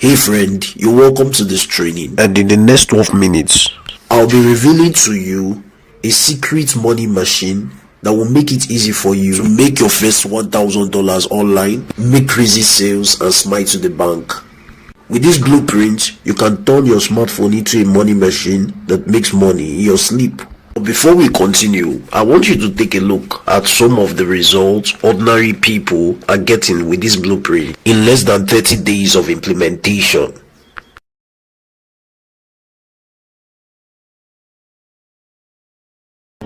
Hey friend, you're welcome to this training, And in the next 12 minutes, I'll be revealing to you a secret money machine that will make it easy for you to make your first $1,000 online, make crazy sales and smile to the bank. With this blueprint, you can turn your smartphone into a money machine that makes money in your sleep. But before we continue, I want you to take a look at some of the results ordinary people are getting with this blueprint in less than 30 days of implementation.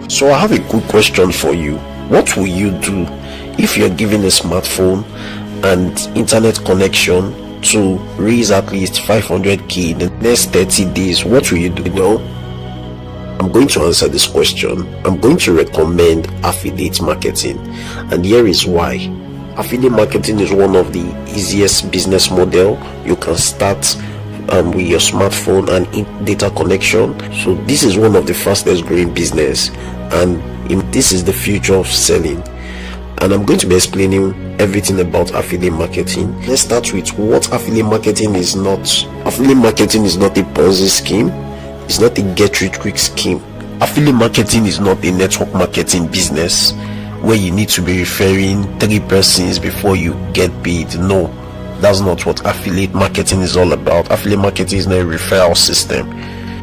So I have a quick question for you. What will you do if you're given a smartphone and internet connection to raise at least 500k in the next 30 days? What will you do? I'm going to answer this question. I'm going to recommend affiliate marketing, and here is why. Affiliate marketing is one of the easiest business model you can start with your smartphone and data connection. So this is one of the fastest growing business, and this is the future of selling. And I'm going to be explaining everything about affiliate marketing. Let's start with what affiliate marketing is not. Affiliate marketing is not a Ponzi scheme. It's not a get rich quick scheme. Affiliate marketing is not a network marketing business where you need to be referring 3 persons before you get paid. No, that's not what affiliate marketing is all about. Affiliate marketing is not a referral system.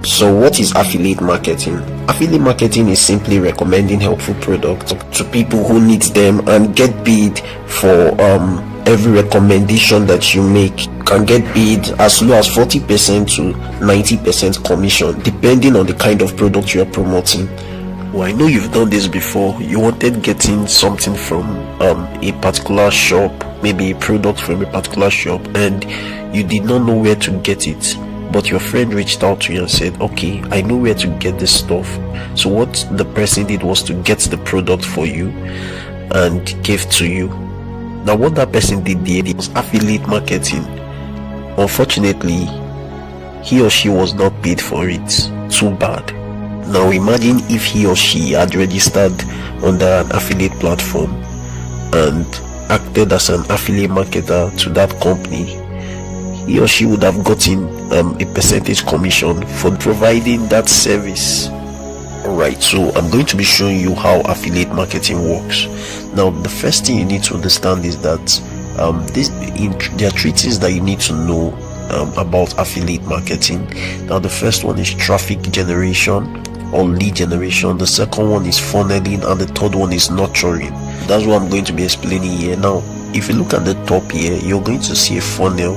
So what is affiliate marketing? Affiliate marketing is simply recommending helpful products to people who need them and get paid for every recommendation that you make. You can get paid as low as 40% to 90% commission depending on the kind of product you are promoting. Well, I know you've done this before. You wanted getting something from a particular shop, maybe a product from a particular shop, and you did not know where to get it, but your friend reached out to you and said, okay, I know where to get this stuff. So what the person did was to get the product for you and give to you. Now what that person did there was affiliate marketing. Unfortunately, he or she was not paid for it. Too bad. Now imagine if he or she had registered under an affiliate platform and acted as an affiliate marketer to that company. He or she would have gotten a percentage commission for providing that service. Alright, so I'm going to be showing you how affiliate marketing works. Now the first thing you need to understand is that there are 3 things that you need to know about affiliate marketing. Now the first one is traffic generation or lead generation, the second one is funneling, and the third one is nurturing. That's what I'm going to be explaining here. Now if you look at the top here, you're going to see a funnel.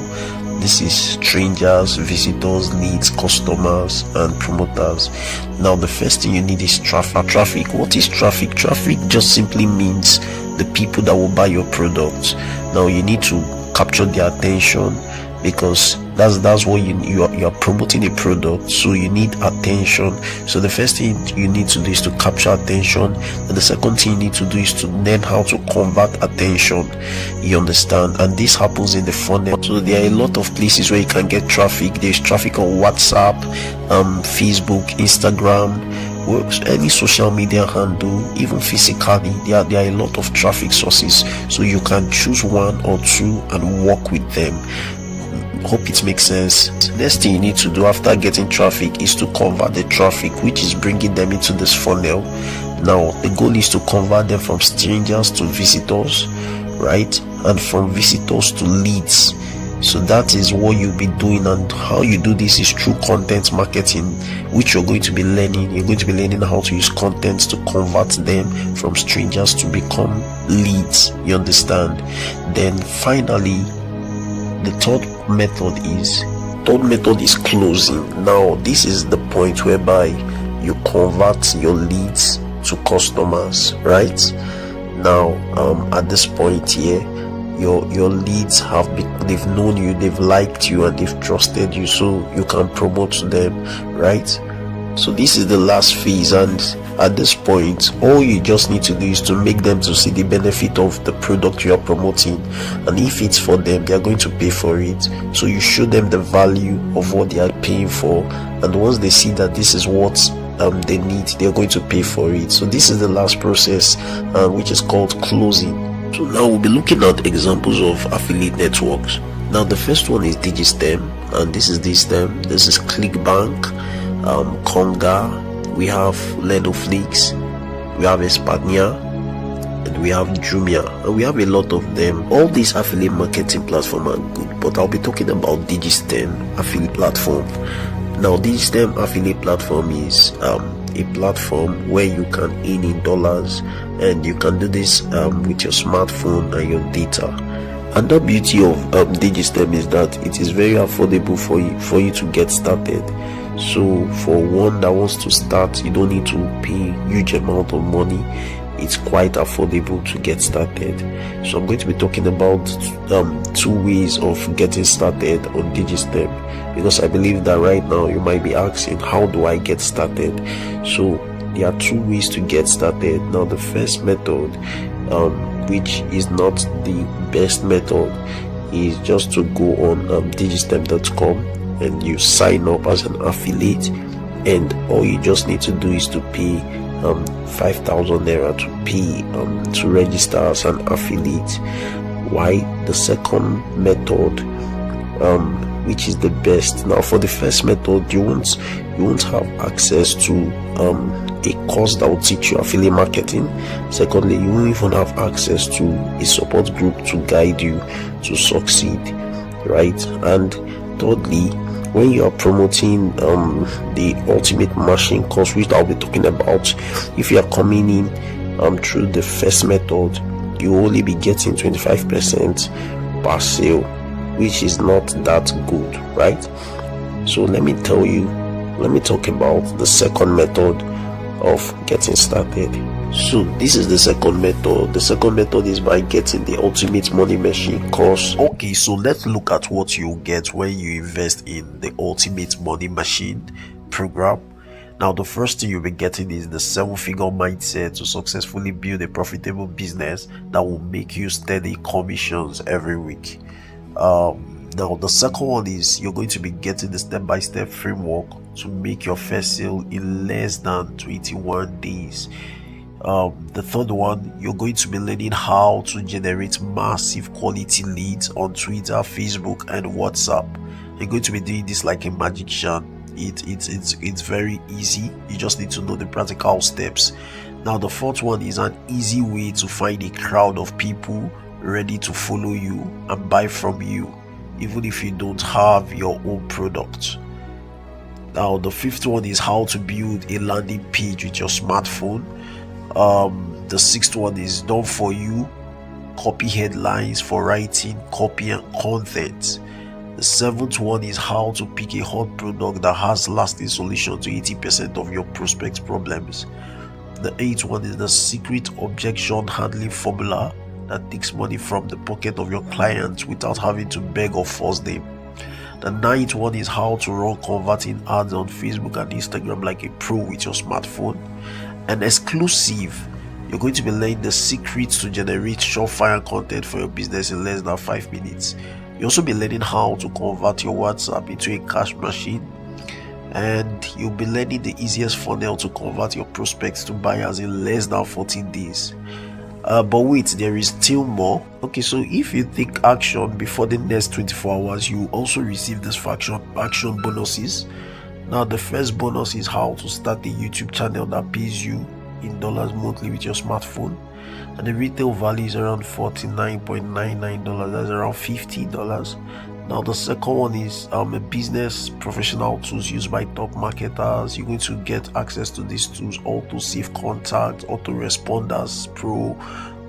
This is strangers, visitors, leads, customers, and promoters. Now the first thing you need is traffic. What is traffic? Traffic just simply means the people that will buy your product. Now you need to capture their attention, because that's what you are promoting a product, so you need attention. So the first thing you need to do is to capture attention, and the second thing you need to do is to learn how to convert attention. You understand? And this happens in the funnel. So there are a lot of places where you can get traffic. There's traffic on WhatsApp, Facebook, Instagram, any social media handle, even physically. There are a lot of traffic sources, so you can choose 1 or 2 and work with them. Hope it makes sense. Next thing you need to do after getting traffic is to convert the traffic, which is bringing them into this funnel. Now the goal is to convert them from strangers to visitors, right? And from visitors to leads. So that is what you'll be doing, and how you do this is through content marketing, which you're going to be learning. You're going to be learning how to use content to convert them from strangers to become leads. You understand? Then finally, the third method is closing. Now this is the point whereby you convert your leads to customers, right? Now at this point here, your leads they've known you, they've liked you, and they've trusted you, so you can promote them, right? So this is the last phase, and at this point all you just need to do is to make them to see the benefit of the product you are promoting, and if it's for them, they are going to pay for it. So you show them the value of what they are paying for, and once they see that this is what they need, they're going to pay for it. So this is the last process, which is called closing. So now we'll be looking at examples of affiliate networks. Now the first one is DIGISTEM, and this is DIGISTEM. This is ClickBank, Conga, we have Ledoflix, we have Espania, and we have Jumia, and we have a lot of them. All these affiliate marketing platforms are good, but I'll be talking about DIGISTEM affiliate platform. Now DIGISTEM affiliate platform is a platform where you can earn in dollars, and you can do this with your smartphone and your data. And the beauty of DIGISTEM is that it is very affordable for you to get started. So for one that wants to start, you don't need to pay huge amount of money. It's quite affordable to get started. So I'm going to be talking about 2 ways of getting started on DIGISTEM, because I believe that right now you might be asking, how do I get started? So there are 2 ways to get started. Now the first method, which is not the best method, is just to go on digistem.com and you sign up as an affiliate, and all you just need to do is to pay 5,000 naira to register as an affiliate. Why? The second method, which is the best. Now for the first method, you won't have access to a course that will teach you affiliate marketing. Secondly, you won't even have access to a support group to guide you to succeed, right? And thirdly, when you are promoting the ultimate machine course, which I'll be talking about, if you are coming in through the first method, you will only be getting 25% per sale, which is not that good, right? So let me talk about the second method of getting started. So this is the second method. The second method is by getting the ultimate money machine course. Okay, so let's look at what you get when you invest in the ultimate money machine program. Now the first thing you'll be getting is the 7-figure mindset to successfully build a profitable business that will make you steady commissions every week. Now the second one is you're going to be getting the step-by-step framework to make your first sale in less than 21 days. The third one, you're going to be learning how to generate massive quality leads on Twitter, Facebook, and WhatsApp. You're going to be doing this like a magician. It's very easy. You just need to know the practical steps. Now the fourth one is an easy way to find a crowd of people ready to follow you and buy from you, even if you don't have your own product. Now the fifth one is how to build a landing page with your smartphone. The sixth one is done for you, copy headlines for writing, copy, and content. The seventh one is how to pick a hot product that has lasting solution to 80% of your prospect problems. The eighth one is the secret objection handling formula that takes money from the pocket of your clients without having to beg or force them. The ninth one is how to run converting ads on Facebook and Instagram like a pro with your smartphone. And exclusive, you're going to be learning the secrets to generate surefire content for your business in less than 5 minutes. You'll also be learning how to convert your WhatsApp into a cash machine, and you'll be learning the easiest funnel to convert your prospects to buyers in less than 14 days. But wait, there is still more. Okay, so if you take action before the next 24 hours, you also receive this action bonuses. Now the first bonus is how to start a YouTube channel that pays you in dollars monthly with your smartphone, and the retail value is around $49.99. That's around $50. Now the second one is a business professional tools used by top marketers. You're going to get access to these tools: Auto Save Contact, Auto Responders Pro,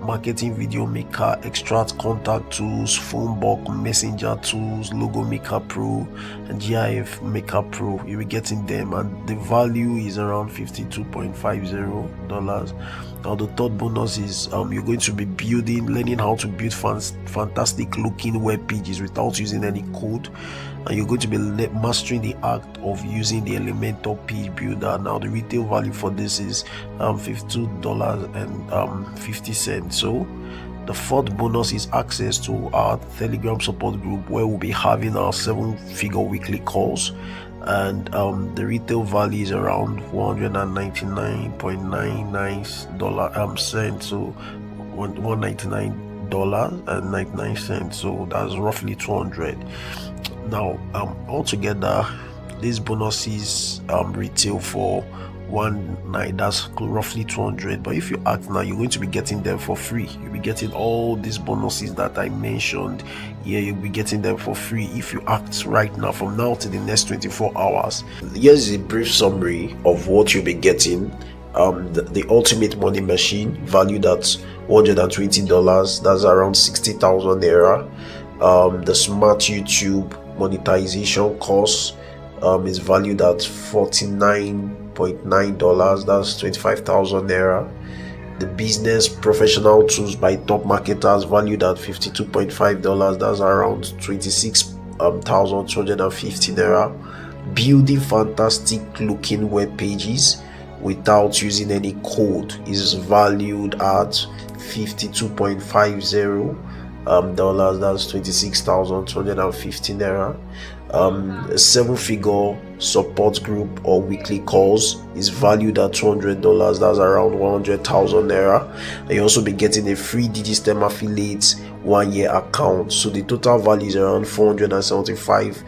Marketing Video Maker, Extract Contact Tools, Phone Book Messenger Tools, Logo Maker Pro, and GIF Maker Pro. You'll be getting them, and the value is around $52.50. Now the third bonus is you're going to be learning how to build fantastic looking web pages without using any code, and you're going to be mastering the act of using the Elementor page builder. Now the retail value for this is $52.50. So the fourth bonus is access to our Telegram support group, where we'll be having our 7-figure weekly calls, and the retail value is around $199.99 cents, so $199 $1.99, so that's roughly 200. Now altogether these bonuses retail for one night, that's roughly 200. But if you act now, you're going to be getting them for free. You'll be getting all these bonuses that I mentioned here. You'll be getting them for free if you act right now, from now to the next 24 hours. Here's a brief summary of what you'll be getting. The ultimate money machine, valued at $120, that's around 60,000 naira. The smart YouTube monetization course is valued at $49.9, that's 25,000 naira. The business professional tools by top marketers, valued at $52.5, that's around 26,250 naira. Building fantastic looking web pages without using any code is valued at $52.50, that's 26,250 naira. A 7-figure support group or weekly calls is valued at $200, that's around 100,000 naira. And you also be getting a free DIGISTEM affiliate 1-year account, so the total value is around $475,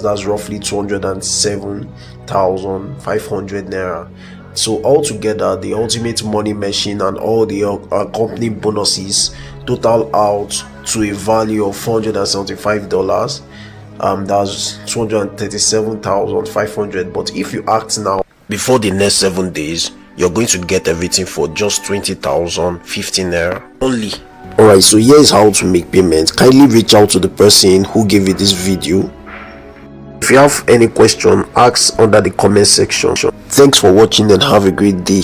that's roughly 207,500 naira. So altogether, the ultimate money machine and all the company bonuses total out to a value of $475. That's 237,500. But if you act now, before the next 7 days, you're going to get everything for just 20,050 naira only. Alright, so here is how to make payment. Kindly reach out to the person who gave you this video. If you have any question, ask under the comment section. Thanks for watching and have a great day.